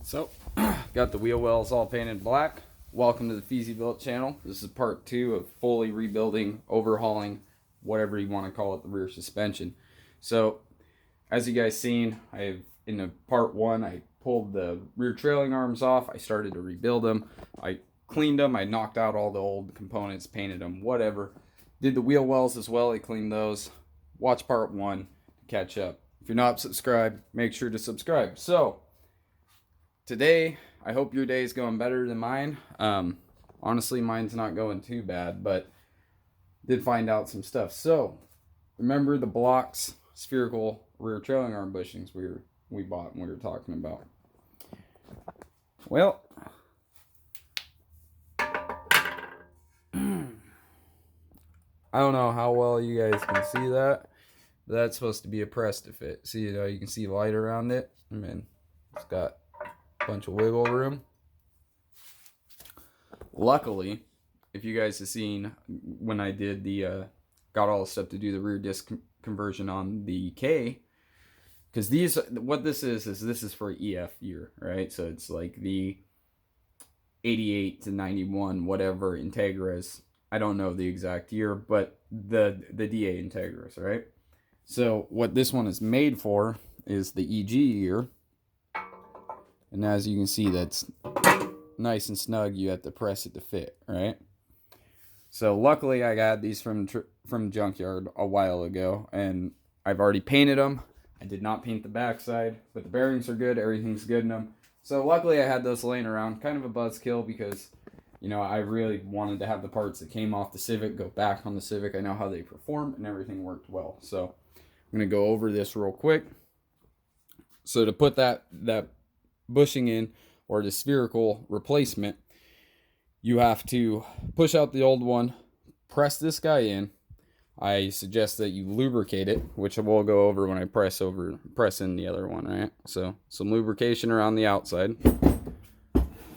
So, got the wheel wells all painted black. Welcome to the Feezy-built channel. This is part 2 of fully rebuilding, overhauling, whatever you want to call it, the rear suspension. So, as you guys seen, in the part 1, I pulled the rear trailing arms off. I started to rebuild them. I cleaned them. I knocked out all the old components, painted them, whatever. Did the wheel wells as well. I cleaned those. Watch part 1 to catch up. If you're not subscribed, make sure to subscribe. So, today, I hope your day is going better than mine. Honestly, mine's not going too bad, but did find out some stuff. So, remember the blox spherical rear trailing arm bushings we bought and we were talking about? Well, I don't know how well you guys can see that, but that's supposed to be a press to fit. See, you can see light around it. I mean, it's got bunch of wiggle room. Luckily, if you guys have seen when I did the got all the stuff to do the rear disc conversion on the K, because what this is for EF year, right? So it's like the 88 to 91 whatever Integras. I don't know the exact year, but the DA Integras, right? So what this one is made for is the EG year. And as you can see, that's nice and snug. You have to press it to fit, right? So luckily, I got these from Junkyard a while ago, and I've already painted them. I did not paint the backside, but the bearings are good. Everything's good in them. So luckily, I had those laying around. Kind of a buzzkill because, you know, I really wanted to have the parts that came off the Civic go back on the Civic. I know how they perform, and everything worked well. So I'm going to go over this real quick. So to put that bushing in, or the spherical replacement, you have to push out the old one, press this guy in. I suggest that you lubricate it, which we'll go over when I press in the other one, right? So some lubrication around the outside.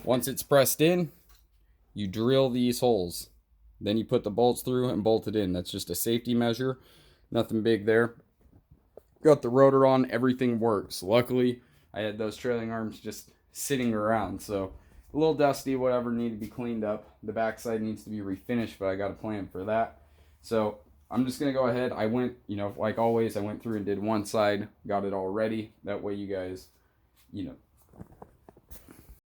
Once it's pressed in, you drill these holes. Then you put the bolts through and bolt it in. That's just a safety measure. Nothing big there. Got the rotor on, everything works. Luckily, I had those trailing arms just sitting around, so a little dusty, whatever, need to be cleaned up. The backside needs to be refinished, but I got a plan for that. So I'm just going to go ahead. I went, like always, I went through and did one side, got it all ready. That way you guys,